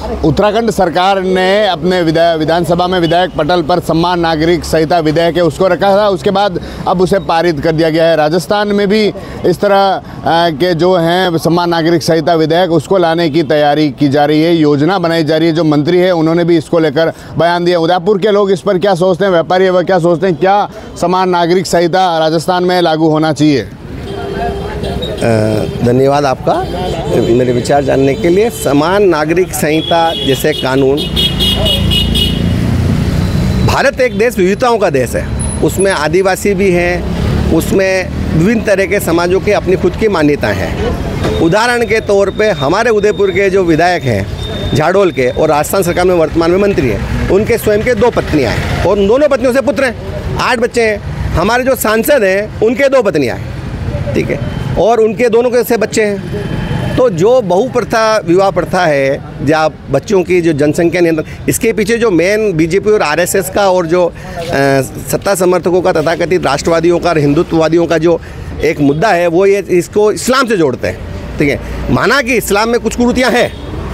उत्तराखंड सरकार ने अपने विधानसभा में विधायक पटल पर सम्मान नागरिक संहिता विधेयक है उसको रखा था, उसके बाद अब उसे पारित कर दिया गया है। राजस्थान में भी इस तरह के जो हैं सम्मान नागरिक संहिता विधेयक उसको लाने की तैयारी की जा रही है, योजना बनाई जा रही है। जो मंत्री है उन्होंने भी इसको लेकर बयान दिया। उदयपुर के लोग इस पर क्या सोचते हैं, व्यापारी वह क्या सोचते हैं, क्या सम्मान नागरिक संहिता राजस्थान में लागू होना चाहिए? धन्यवाद आपका मेरे विचार जानने के लिए। समान नागरिक संहिता जैसे कानून, भारत एक देश विविधताओं का देश है, उसमें आदिवासी भी हैं, उसमें विभिन्न तरह के समाजों की अपनी खुद की मान्यताएं हैं। उदाहरण के तौर पे हमारे उदयपुर के जो विधायक हैं झाड़ोल के और राजस्थान सरकार में वर्तमान में मंत्री हैं, उनके स्वयं के 2 पत्नियां हैं और उन दोनों पत्नियों से पुत्र हैं, 8 बच्चे हैं। हमारे जो सांसद हैं उनके 2 पत्नियां हैं, ठीक है, और उनके दोनों के से बच्चे हैं। तो जो बहुप्रथा विवाह प्रथा है, जहाँ बच्चों की जो जनसंख्या नियंत्रण, इसके पीछे जो मेन बीजेपी और आरएसएस का और जो सत्ता समर्थकों का तथाकथित राष्ट्रवादियों का और हिंदुत्ववादियों का जो एक मुद्दा है वो ये इसको इस्लाम से जोड़ते हैं, ठीक है। माना कि इस्लाम में कुछ कुरीतियाँ हैं,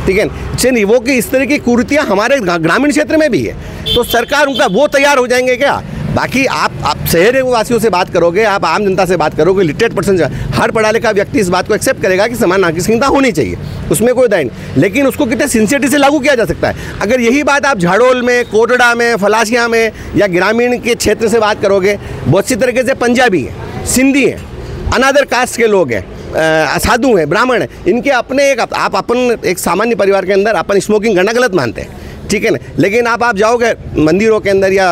ठीक है, चलिए वो कि इस तरह की कुरीतियाँ हमारे ग्रामीण क्षेत्र में भी है, तो सरकार उनका वो तैयार हो जाएंगे क्या? बाकी आप शहर वासियों से बात करोगे, आप आम जनता से बात करोगे, लिटरेट पर्सन, हर पढ़ा लिखा व्यक्ति इस बात को एक्सेप्ट करेगा कि समान नागरिक संहिता होनी चाहिए, उसमें कोई दाय नहीं। लेकिन उसको कितने सिंसियरिटी से लागू किया जा सकता है? अगर यही बात आप झाड़ोल में, कोटड़ा में, फलासिया में या ग्रामीण के क्षेत्र से बात करोगे, बहुत सी तरीके से पंजाबी हैं, सिंधी हैं, अनादर कास्ट के लोग हैं, साधु हैं, ब्राह्मण हैं, इनके अपने आप अपन एक सामान्य परिवार के अंदर अपन स्मोकिंग करना गलत मानते हैं, ठीक है ना। लेकिन आप जाओगे मंदिरों के अंदर या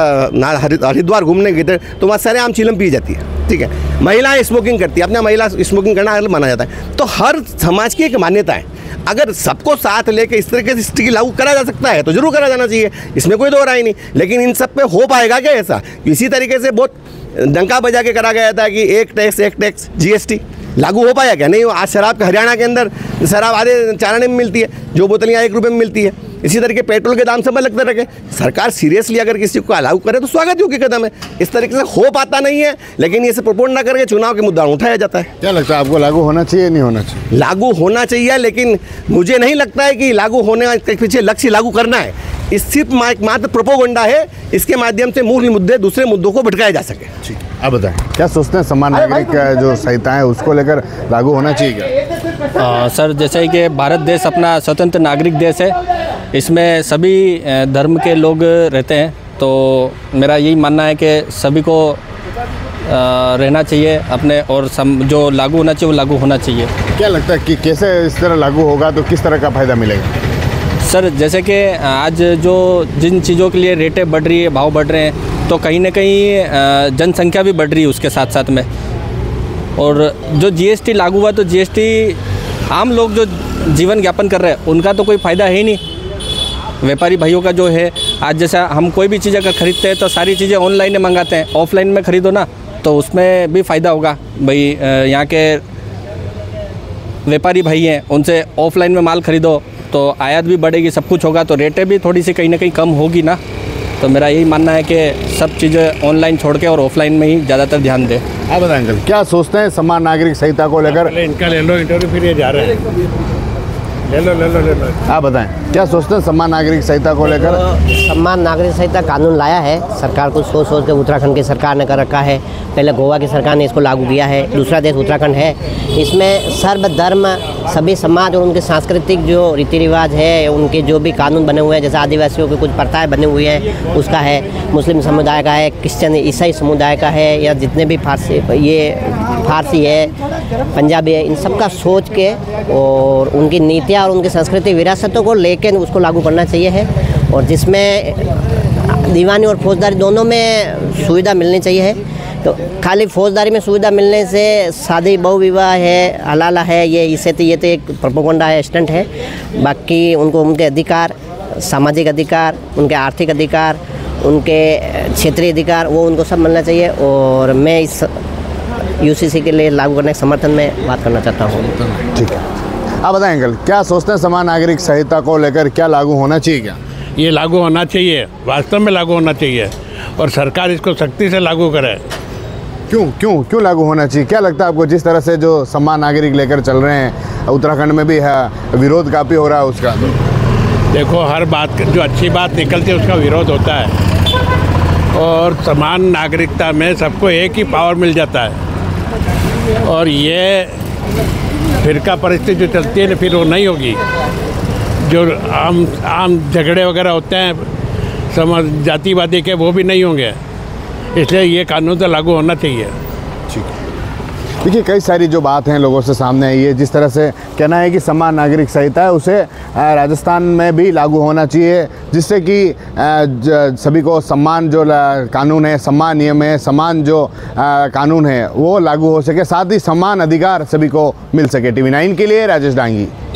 हरिद्वार घूमने गए तो वहाँ सरेआम चिलम पी जाती है, ठीक है। महिलाएं स्मोकिंग करती है, अपने महिला स्मोकिंग करना गलत माना जाता है। तो हर समाज की एक मान्यता है, अगर सबको साथ लेके इस तरीके से स्थिति लागू करा जा सकता है तो जरूर करा जाना चाहिए, इसमें कोई दो राय नहीं। लेकिन इन सब पे हो पाएगा क्या ऐसा? इसी तरीके से बहुत डंका बजा के करा गया था कि एक टैक्स जीएसटी लागू हो पाया क्या? नहीं। आज शराब का हरियाणा के अंदर शराब आधे चाराने में मिलती है, जो बोतलियाँ 1 रुपये में मिलती है। इसी तरीके पेट्रोल के दाम सब लगते रखे। सरकार सीरियसली अगर किसी को लागू करे तो स्वागत योग्य कदम है। इस तरीके से हो पाता नहीं है, लेकिन ये प्रपोज ना करके चुनाव के मुद्दा उठाया जाता है। क्या लगता है आपको, लागू होना चाहिए नहीं होना चाहिए? लागू होना चाहिए, लेकिन मुझे नहीं लगता है कि लागू होने के पीछे लक्ष्य लागू करना है। इस सिर्फ मात्र प्रोपोगंडा है, इसके माध्यम से मूल मुद्दे दूसरे मुद्दों को भटकाया जा सके। ठीक, आप बताएं क्या सोचते हैं, समान नागरिक जो संहिता है उसको लेकर लागू होना चाहिए क्या? सर, जैसे कि भारत देश अपना स्वतंत्र नागरिक देश है, इसमें सभी धर्म के लोग रहते हैं, तो मेरा यही मानना है कि सभी को रहना चाहिए अपने, और जो लागू होना चाहिए वो लागू होना चाहिए। क्या लगता है कि कैसे इस तरह लागू होगा तो किस तरह का फ़ायदा मिलेगा? सर, जैसे कि आज जो जिन चीज़ों के लिए रेटें बढ़ रही है, भाव बढ़ रहे हैं, तो कहीं ना कहीं जनसंख्या भी बढ़ रही है उसके साथ साथ में। और जो जीएसटी लागू हुआ तो जीएसटी आम लोग जो जीवन यापन कर रहे हैं उनका तो कोई फ़ायदा है ही नहीं। व्यापारी भाइयों का जो है, आज जैसा हम कोई भी चीज़ अगर खरीदते हैं तो सारी चीज़ें ऑनलाइन में मंगाते हैं, ऑफलाइन में ख़रीदो ना तो उसमें भी फ़ायदा होगा। भाई यहाँ के व्यापारी भाई हैं, उनसे ऑफलाइन में माल ख़रीदो तो आयात भी बढ़ेगी, सब कुछ होगा, तो रेटें भी थोड़ी सी कहीं ना कहीं कम होगी ना। तो मेरा यही मानना है कि सब चीज़ें ऑनलाइन छोड़ के और ऑफलाइन में ही ज़्यादातर ध्यान दें। आप बताएं अंकल, क्या सोचते हैं समान नागरिक संहिता को लेकर? इनका ले लो इंटरव्यू, फिर ये जा रहे हैं। ले लो। आप बताएं क्या सोचते हैं समान नागरिक संहिता को लेकर? समान नागरिक संहिता कानून लाया है सरकार को सोच के, उत्तराखंड की सरकार ने कर रखा है। पहले गोवा की सरकार ने इसको लागू किया है, दूसरा देश उत्तराखंड है। इसमें सर्वधर्म सभी समाज और उनके सांस्कृतिक जो रीति रिवाज है, उनके जो भी कानून बने हुए हैं, जैसे आदिवासियों के कुछ प्रथाएं बनी हुई हैं उसका है, मुस्लिम समुदाय का है, क्रिश्चियन ईसाई समुदाय का है, या जितने भी फारसी है, पंजाबी है, इन सब का सोच के और उनकी नीतियाँ और उनकी संस्कृति विरासतों को लेकर उसको लागू करना चाहिए है। और जिसमें दीवानी और फौजदारी दोनों में सुविधा मिलनी चाहिए है। तो खाली फौजदारी में सुविधा मिलने से शादी बहु विवाह है, हलाला है, ये तो एक प्रोपेगेंडा है, स्टंट है। बाकी उनको उनके अधिकार, सामाजिक अधिकार, उनके आर्थिक अधिकार, उनके क्षेत्रीय अधिकार, वो उनको सब मिलना चाहिए। और मैं इस यूसीसी के लिए लागू करने के समर्थन में बात करना चाहता हूँ। ठीक है, आप बताएं अंकल, क्या सोचते हैं समान नागरिक संहिता को लेकर, क्या लागू होना चाहिए क्या? ये लागू होना चाहिए, वास्तव में लागू होना चाहिए, और सरकार इसको सख्ती से लागू करे। क्यों लागू होना चाहिए? क्या लगता है आपको, जिस तरह से जो समान नागरिक लेकर चल रहे हैं उत्तराखंड में भी है, विरोध काफ़ी हो रहा है उसका? देखो, हर बात जो अच्छी बात निकलती है उसका विरोध होता है, और समान नागरिकता में सबको एक ही पावर मिल जाता है। और ये फिरका परिस्थिति जो चलती है ना, फिर वो नहीं होगी। जो आम झगड़े वगैरह होते हैं समझ जातिवादी के, वो भी नहीं होंगे। इसलिए ये कानून तो लागू होना चाहिए। देखिए, कई सारी जो बात हैं लोगों से सामने आई है। जिस तरह से कहना है कि समान नागरिक संहिता है, उसे राजस्थान में भी लागू होना चाहिए, जिससे कि सभी को समान जो कानून है, समान नियम है, समान जो कानून है वो लागू हो सके, साथ ही समान अधिकार सभी को मिल सके। TV9 के लिए राजेश डांगी।